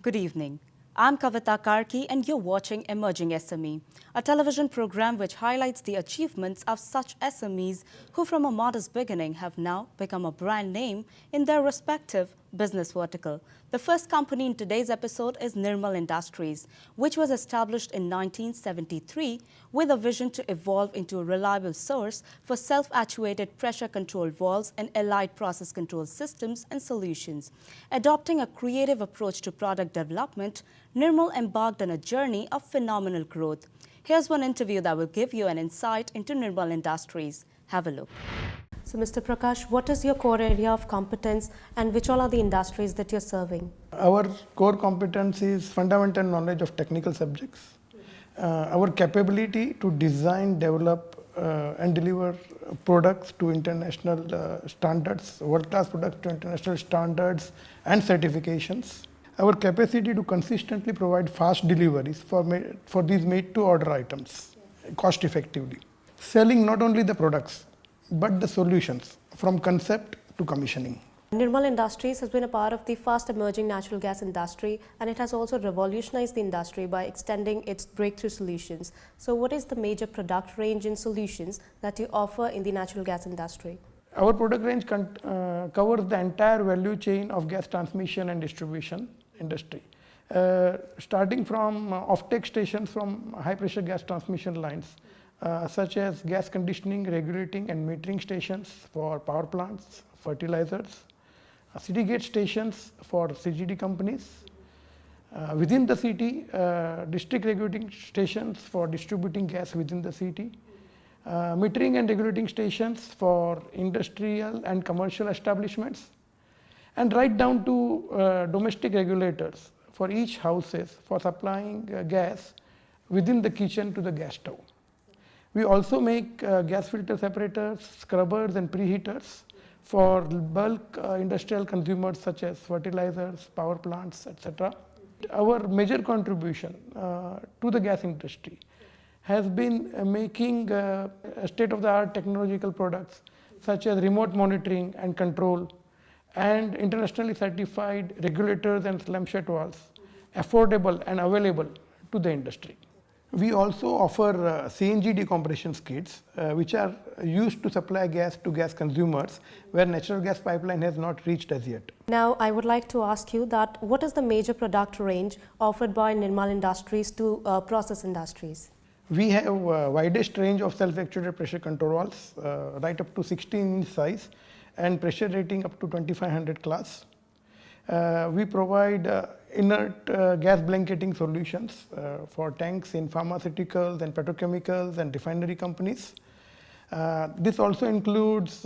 Good evening. I'm Kavita Karki and you're watching Emerging SME, a television program which highlights the achievements of such SMEs who from a modest beginning have now become a brand name in their respective business vertical. The first company in today's episode is Nirmal Industries, which was established in 1973 with a vision to evolve into a reliable source for self-actuated pressure-controlled valves and allied process control systems and solutions. Adopting a creative approach to product development, Nirmal embarked on a journey of phenomenal growth. Here's one interview that will give you an insight into Nirmal Industries. Have a look. So, Mr. Prakash, what is your core area of competence and which all are the industries that you're serving? Our core competence is fundamental knowledge of technical subjects. Our capability to design, develop, and deliver products to international standards, world-class products to international standards and certifications. Our capacity to consistently provide fast deliveries for these made-to-order items cost effectively. Selling not only the products, but the solutions from concept to commissioning. Nirmal Industries has been a part of the fast emerging natural gas industry, and it has also revolutionized the industry by extending its breakthrough solutions. So what is the major product range and solutions that you offer in the natural gas industry? Our product range covers the entire value chain of gas transmission and distribution industry. Starting from offtake stations from high pressure gas transmission lines, such as gas conditioning, regulating and metering stations for power plants, fertilizers, city gate stations for CGD companies, within the city, district regulating stations for distributing gas within the city, metering and regulating stations for industrial and commercial establishments, and right down to domestic regulators for each houses for supplying gas within the kitchen to the gas stove. We also make gas filter separators, scrubbers and preheaters for bulk industrial consumers such as fertilizers, power plants, etc. Our major contribution to the gas industry has been making state-of-the-art technological products such as remote monitoring and control and internationally certified regulators and slam shut valves affordable and available to the industry. We also offer CNG decompression kits, which are used to supply gas to gas consumers where natural gas pipeline has not reached as yet. Now, I would like to ask you that what is the major product range offered by Nirmal Industries to process industries? We have a widest range of self-actuated pressure control valves, right up to 16-inch size and pressure rating up to 2500 class. We provide inert gas blanketing solutions for tanks in pharmaceuticals and petrochemicals and refinery companies. This also includes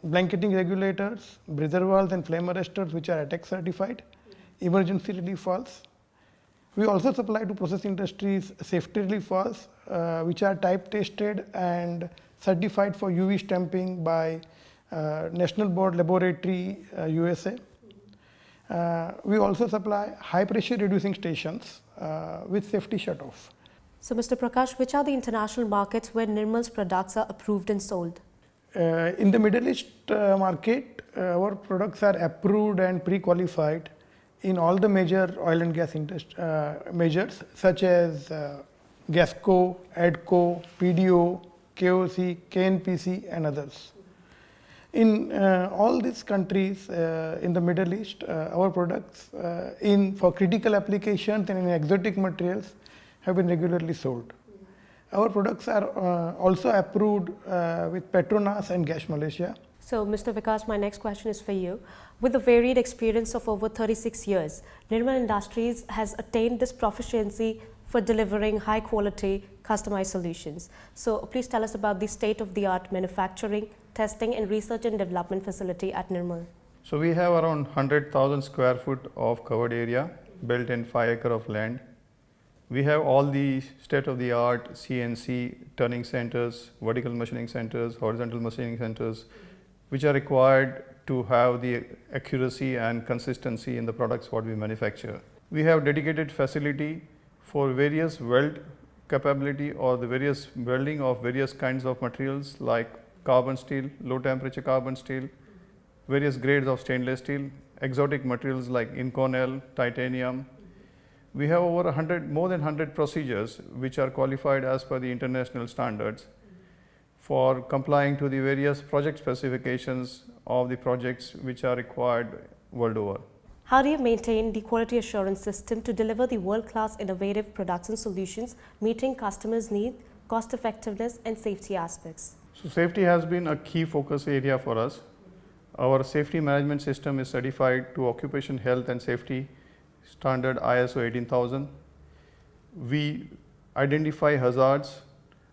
blanketing regulators, breather valves and flame arresters which are ATEX certified, emergency relief valves. We also supply to process industries safety relief valves which are type tested and certified for UV stamping by National Board Laboratory USA. We also supply high pressure reducing stations with safety shut off. So, Mr. Prakash, which are the international markets where Nirmal's products are approved and sold? In the Middle East market, our products are approved and pre-qualified in all the major oil and gas majors such as GASCO, ADCO, PDO, KOC, KNPC and others. In all these countries in the Middle East, our products for critical applications and in exotic materials have been regularly sold. Our products are also approved with Petronas and Gas Malaysia. So, Mr. Vikas, my next question is for you. With a varied experience of over 36 years, Nirmal Industries has attained this proficiency for delivering high quality customized solutions. So, please tell us about the state-of-the-art manufacturing, testing and research and development facility at Nirmal. So we have around 100,000 square foot of covered area built in 5 acres of land. We have all the state-of-the-art CNC turning centers, vertical machining centers, horizontal machining centers, which are required to have the accuracy and consistency in the products what we manufacture. We have dedicated facility for various weld capability or the various welding of various kinds of materials like carbon steel, low temperature carbon steel, various grades of stainless steel, exotic materials like Inconel, titanium, We have over 100, more than 100 procedures which are qualified as per the international standards for complying to the various project specifications of the projects which are required world over. How do you maintain the quality assurance system to deliver the world-class innovative products and solutions meeting customers' needs, cost effectiveness and safety aspects? So safety has been a key focus area for us. Our safety management system is certified to Occupation Health and Safety Standard ISO 18000. We identify hazards,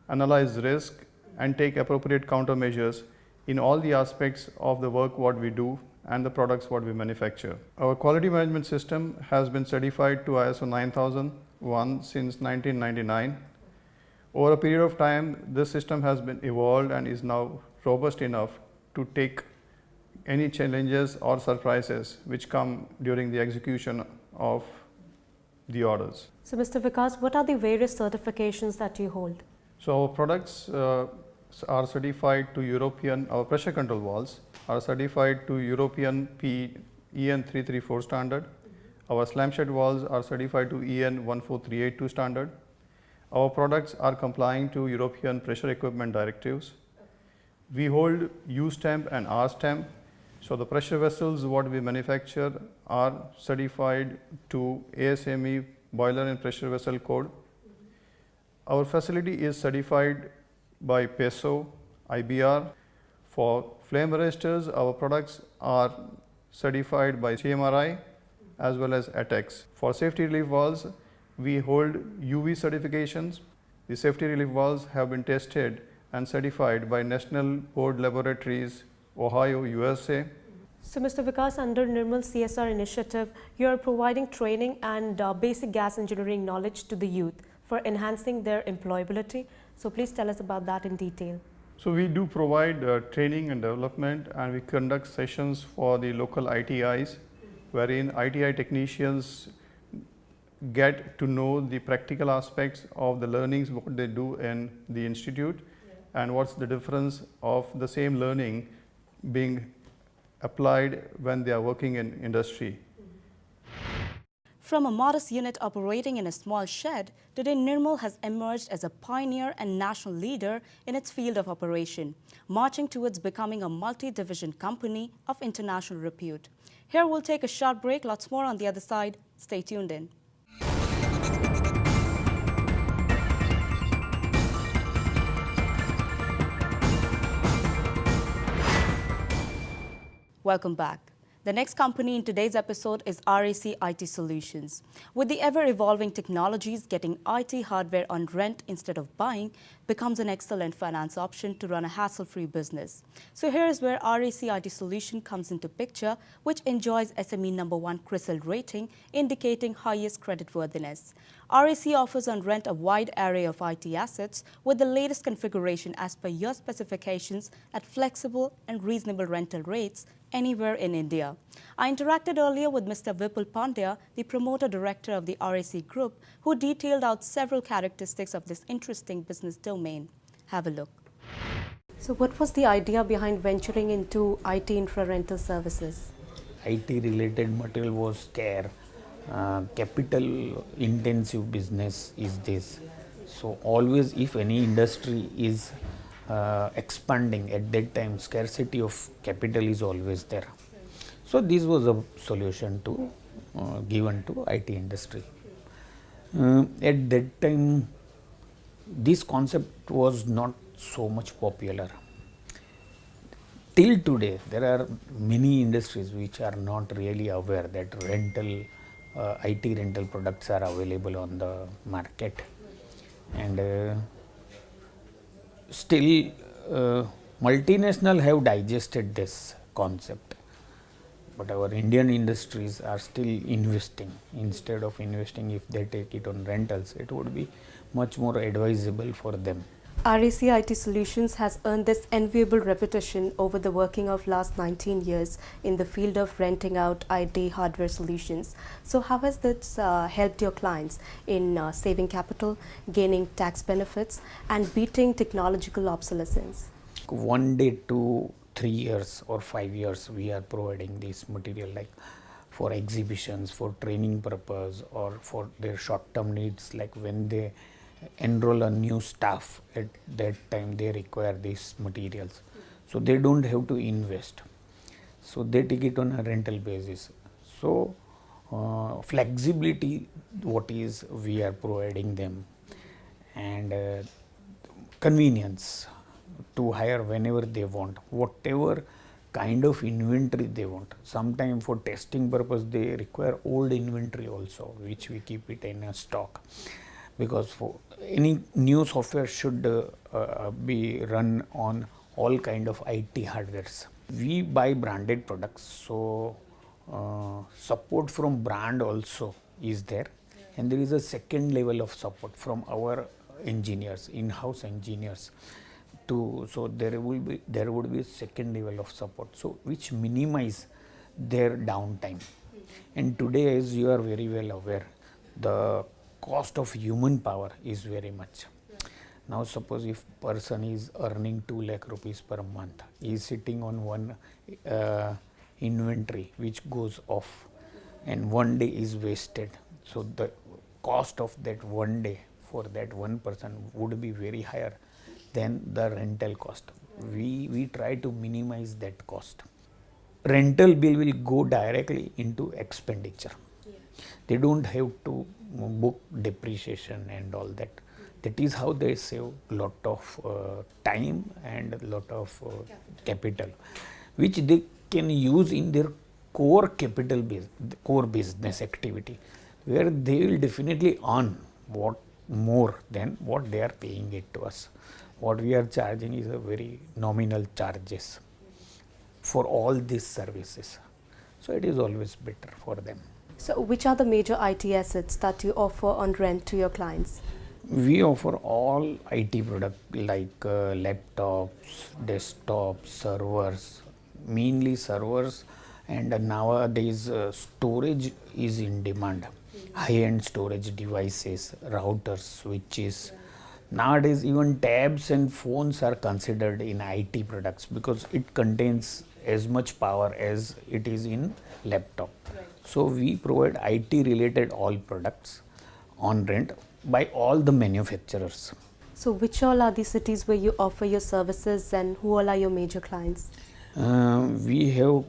analyze risk and take appropriate countermeasures in all the aspects of the work what we do and the products what we manufacture. Our quality management system has been certified to ISO 9001 since 1999. Over a period of time, this system has been evolved and is now robust enough to take any challenges or surprises which come during the execution of the orders. So Mr. Vikas, what are the various certifications that you hold? So our products are certified to European, our pressure control valves are certified to European EN 334 standard. Our slam shed valves are certified to EN 14382 standard. Our products are complying to European pressure equipment directives. We hold U stamp and R stamp. So the pressure vessels what we manufacture are certified to ASME boiler and pressure vessel code. Our facility is certified by PESO, IBR. For flame arresters, our products are certified by CMRI as well as ATEX. For safety relief valves, we hold UV certifications. The safety relief valves have been tested and certified by National Board Laboratories, Ohio, USA. So Mr. Vikas, under Nirmal CSR initiative, you are providing training and basic gas engineering knowledge to the youth for enhancing their employability. So please tell us about that in detail. So we do provide training and development, and we conduct sessions for the local ITIs, wherein ITI technicians get to know the practical aspects of the learnings what they do in the institute, and what's the difference of the same learning being applied when they are working in industry. From a modest unit operating in a small shed, today Nirmal has emerged as a pioneer and national leader in its field of operation, marching towards becoming a multi-division company of international repute. Here we'll take a short break, lots more on the other side. Stay tuned in. Welcome back. The next company in today's episode is RAC IT Solutions. With the ever-evolving technologies, getting IT hardware on rent instead of buying becomes an excellent finance option to run a hassle-free business. So here is where RAC IT Solution comes into picture, which enjoys SME #1 CRISIL rating, indicating highest creditworthiness. RAC offers on rent a wide array of IT assets with the latest configuration as per your specifications at flexible and reasonable rental rates anywhere in India. I interacted earlier with Mr. Vipul Pandya, the promoter director of the RAC Group, who detailed out several characteristics of this interesting business domain. Have a look. So what was the idea behind venturing into IT infra rental services? IT related material was scarce. Capital intensive business is this. So always if any industry is expanding, at that time scarcity of capital is always there. So this was a solution to given to IT industry. At that time this concept was not so much popular. Till today there are many industries which are not really aware that rental IT rental products are available on the market, and still multinational have digested this concept, but our Indian industries are still investing. Instead of investing, if they take it on rentals, it would be much more advisable for them. RAC IT Solutions has earned this enviable reputation over the working of last 19 years in the field of renting out IT hardware solutions. So how has this helped your clients in saving capital, gaining tax benefits and beating technological obsolescence? 1 day to 3 years or 5 years we are providing this material. Like for exhibitions, for training purpose, or for their short-term needs, like when they enroll a new staff, at that time they require these materials. So they don't have to invest. So they take it on a rental basis. So flexibility, what is we are providing them, and convenience to hire whenever they want, whatever kind of inventory they want. Sometimes for testing purpose they require old inventory also, which we keep it in a stock, because for any new software should be run on all kind of IT hardwares. We buy branded products, so support from brand also is there, and there is a second level of support from our engineers, in-house engineers, to so there would be a second level of support, so which minimize their downtime. And today, as you are very well aware, the cost of human power is very much. Now suppose if person is earning 2 lakh rupees per month, he is sitting on one inventory which goes off, and one day is wasted. So the cost of that one day for that one person would be very higher than the rental cost. We try to minimize that cost. Rental bill will go directly into expenditure. They don't have to book depreciation and all that. That is how they save lot of time and lot of capital, which they can use in their core core business activity, where they will definitely earn what more than what they are paying it to us. What we are charging is a very nominal charges for all these services. So it is always better for them. So which are the major IT assets that you offer on rent to your clients? We offer all IT products like laptops, desktops, servers, mainly servers, and nowadays storage is in demand. High-end storage devices, routers, switches. Nowadays even tabs and phones are considered in IT products because it contains as much power as it is in laptop. So we provide IT related all products on rent by all the manufacturers. So which all are the cities where you offer your services, and who all are your major clients? We have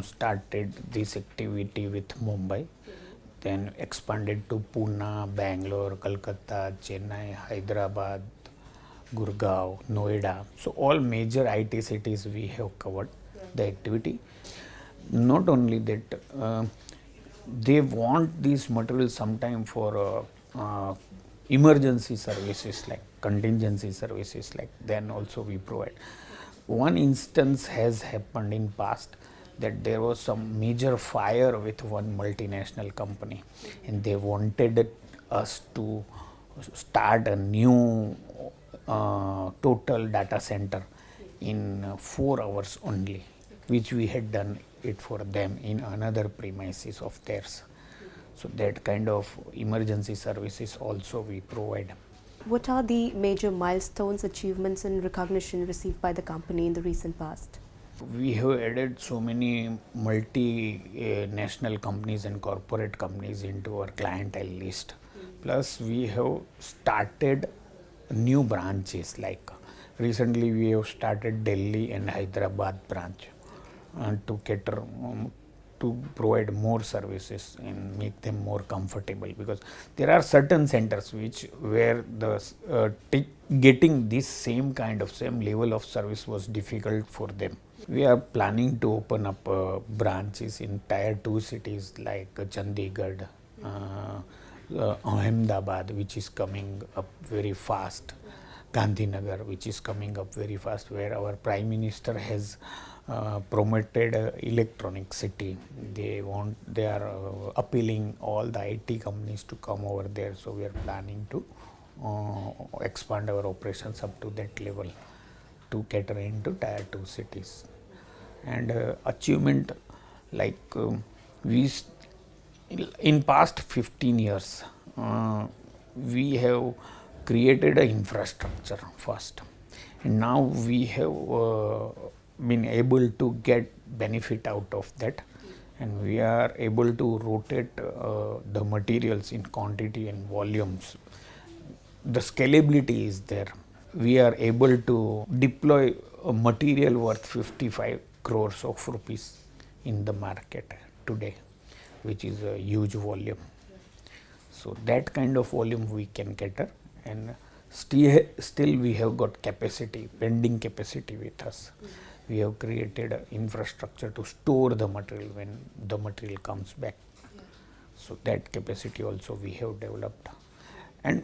started this activity with Mumbai, then expanded to Pune, Bangalore, Kolkata, Chennai, Hyderabad, Gurgaon, Noida. So all major IT cities we have covered the activity. Not only that, they want these materials sometime for emergency services like contingency services, like then also we provide. One instance has happened in past that there was some major fire with one multinational company, and they wanted us to start a new total data center in 4 hours only, which we had done it for them in another premises of theirs. So that kind of emergency services also we provide. What are the major milestones, achievements and recognition received by the company in the recent past? We have added so many multinational companies and corporate companies into our clientele list. Plus we have started new branches, like recently we have started Delhi and Hyderabad branch to cater to provide more services and make them more comfortable, because there are certain centers where the getting this same level of service was difficult for them. We are planning to open up branches in tier 2 cities like Chandigarh, Ahmedabad, which is coming up very fast, Gandhinagar, which is coming up very fast, where our Prime Minister has promoted electronic city. They are appealing all the IT companies to come over there. So we are planning to expand our operations up to that level to cater into tier 2 cities. And achievement, like in past 15 years, we have created an infrastructure first, and now we have been able to get benefit out of that, and we are able to rotate the materials in quantity and volumes. The scalability is there. We are able to deploy a material worth 55 crores of rupees in the market today, which is a huge volume. So that kind of volume we can cater, and still we have got capacity, pending capacity with us. We have created an infrastructure to store the material when the material comes back. So that capacity also we have developed, and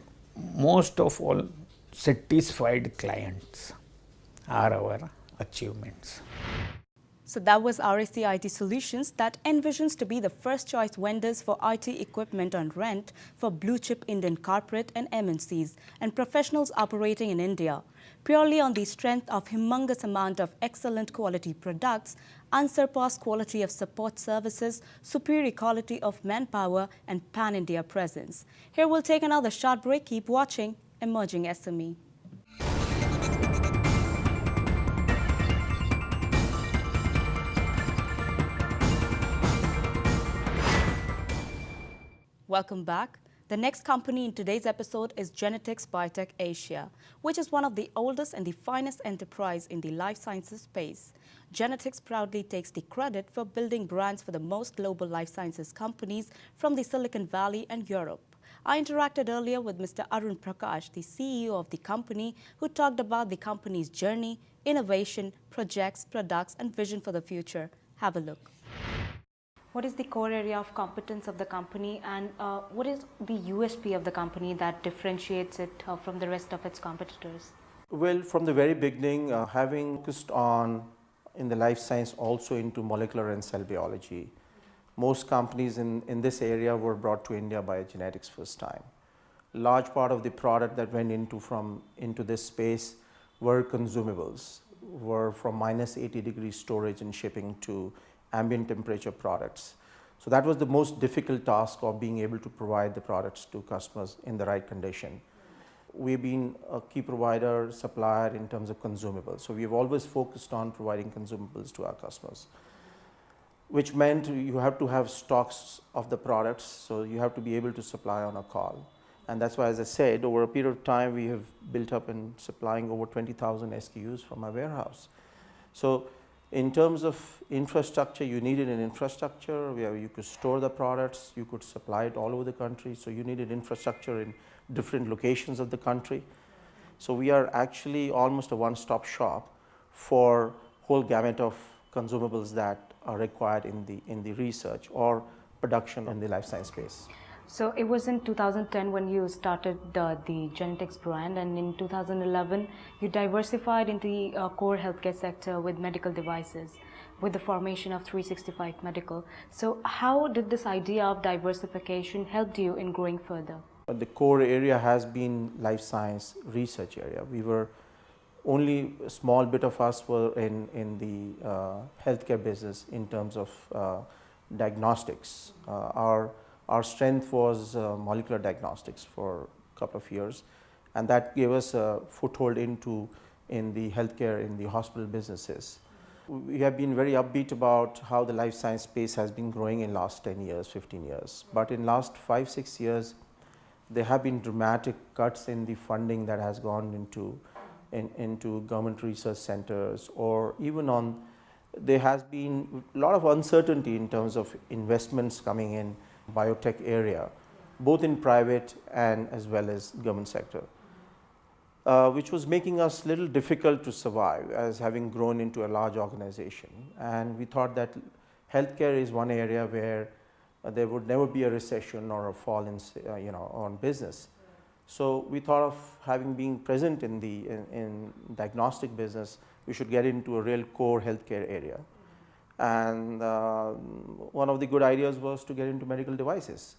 most of all, satisfied clients are our achievements. So that was RAC IT Solutions that envisions to be the first choice vendors for IT equipment on rent for blue chip Indian corporate and MNCs and professionals operating in India. Purely on the strength of humongous amount of excellent quality products, unsurpassed quality of support services, superior quality of manpower and pan-India presence. Here we'll take another short break. Keep watching Emerging SME. Welcome back. The next company in today's episode is Genetics Biotech Asia, which is one of the oldest and the finest enterprise in the life sciences space. Genetics proudly takes the credit for building brands for the most global life sciences companies from the Silicon Valley and Europe. I interacted earlier with Mr. Arun Prakash, the CEO of the company, who talked about the company's journey, innovation, projects, products, and vision for the future. Have a look. What is the core area of competence of the company, and what is the USP of the company that differentiates it from the rest of its competitors? Well, from the very beginning, having focused on in the life science also into molecular and cell biology, most companies in this area were brought to India by genetics first time. Large part of the product that went into this space were consumables, were from minus 80 degrees storage and shipping to ambient temperature products. So that was the most difficult task of being able to provide the products to customers in the right condition. We've been a key provider, supplier in terms of consumables. So we've always focused on providing consumables to our customers, which meant you have to have stocks of the products. So you have to be able to supply on a call. And that's why, as I said, over a period of time, we have built up in supplying over 20,000 SKUs from our warehouse. So in terms of infrastructure, you needed an infrastructure where you could store the products, you could supply it all over the country. So you needed infrastructure in different locations of the country. So we are actually almost a one-stop shop for whole gamut of consumables that are required in the research or production in the life science space. So it was in 2010 when you started the Genetics brand, and in 2011 you diversified into the core healthcare sector with medical devices with the formation of 365 Medical. So how did this idea of diversification help you in growing further? The core area has been life science research area. We were only a small bit of us were in the healthcare business in terms of diagnostics. Our strength was molecular diagnostics for a couple of years, and that gave us a foothold in the healthcare, in the hospital businesses. We have been very upbeat about how the life science space has been growing in last 10 years, 15 years. But in last 5-6 years, there have been dramatic cuts in the funding that has gone into government research centers, or even there has been a lot of uncertainty in terms of investments coming in biotech area, both in private and as well as government sector, which was making us a little difficult to survive as having grown into a large organization. And we thought that healthcare is one area where there would never be a recession or a fall in on business. So we thought of being present in diagnostic business, we should get into a real core healthcare area. And one of the good ideas was to get into medical devices.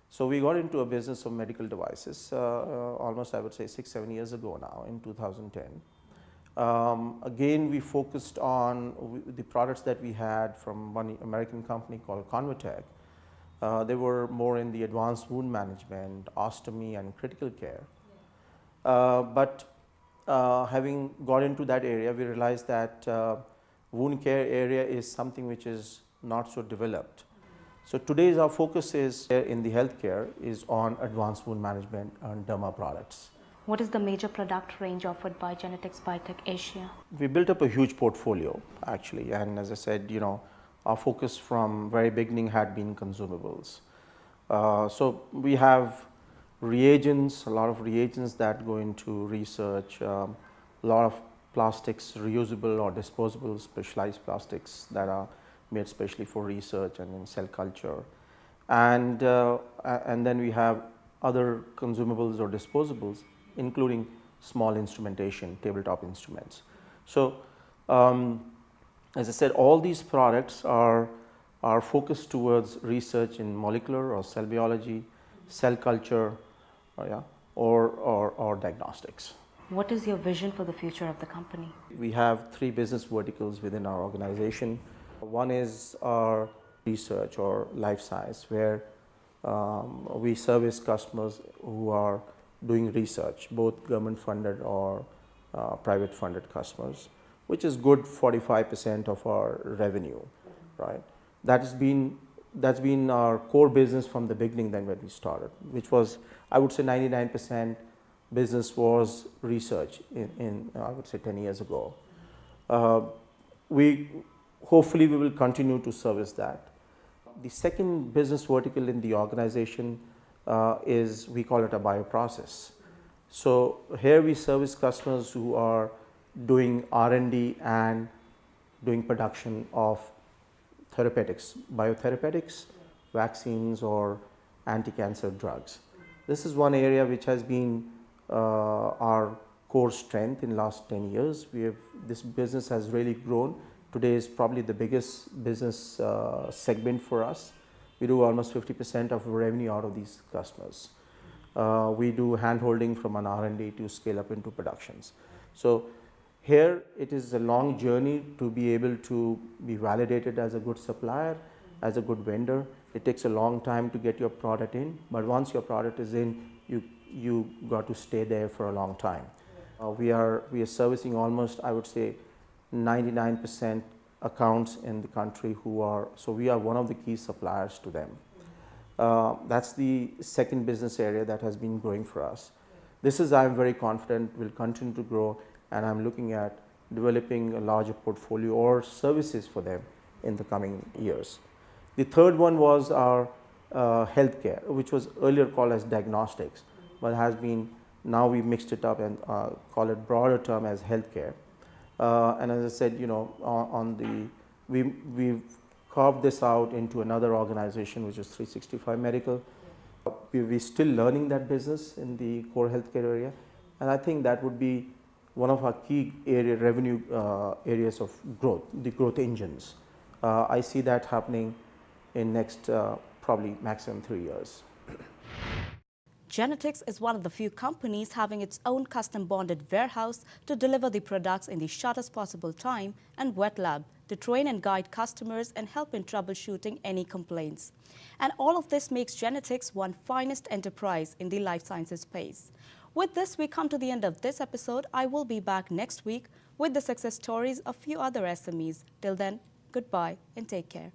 So we got into a business of medical devices almost, I would say, 6-7 years ago now, in 2010. Again, we focused on the products that we had from one American company called Biotech. They were more in the advanced wound management, ostomy, and critical care. But having got into that area, we realized that wound care area is something which is not so developed. So today's our focus is in the healthcare is on advanced wound management and derma products. What is the major product range offered by Genetics Biotech Asia? We built up a huge portfolio actually, and as I said, our focus from very beginning had been consumables. So we have reagents, a lot of reagents that go into research, a lot of plastics, reusable or disposable specialized plastics that are made specially for research and in cell culture. And then we have other consumables or disposables, including small instrumentation, tabletop instruments. So as I said, all these products are focused towards research in molecular or cell biology, cell culture, or diagnostics. What is your vision for the future of the company? We have 3 business verticals within our organization. One is our research or life science, where we service customers who are doing research, both government funded or private funded customers, which is good 45% of our revenue, right? That's been our core business from the beginning then when we started, which was, I would say 99% business was research in I would say 10 years ago. Hopefully we will continue to service that. The second business vertical in the organization is, we call it a bioprocess. So here we service customers who are doing R&D and doing production of therapeutics, biotherapeutics, vaccines or anti-cancer drugs. This is one area which has been our core strength in last 10 years. This business has really grown. Today is probably the biggest business segment for us. We do almost 50% of revenue out of these customers. We do hand holding from an R&D to scale up into productions. So here it is a long journey to be able to be validated as a good supplier, as a good vendor. It takes a long time to get your product in, but once your product is in, you got to stay there for a long time. We are servicing almost, I would say, 99% accounts in the country so we are one of the key suppliers to them. That's the second business area that has been growing for us. This is, I'm very confident, will continue to grow, and I'm looking at developing a larger portfolio or services for them in the coming years. The third one was our healthcare, which was earlier called as diagnostics, but has been, now we mixed it up and call it broader term as healthcare. And as I said, we've carved this out into another organization, which is 365 Medical. We're still learning that business in the core healthcare area, and I think that would be one of our key revenue areas of growth, the growth engines. I see that happening in next probably maximum 3 years. Genetics is one of the few companies having its own custom bonded warehouse to deliver the products in the shortest possible time, and wet lab to train and guide customers and help in troubleshooting any complaints. And all of this makes Genetics one finest enterprise in the life sciences space. With this, we come to the end of this episode. I will be back next week with the success stories of few other SMEs. Till then, goodbye and take care.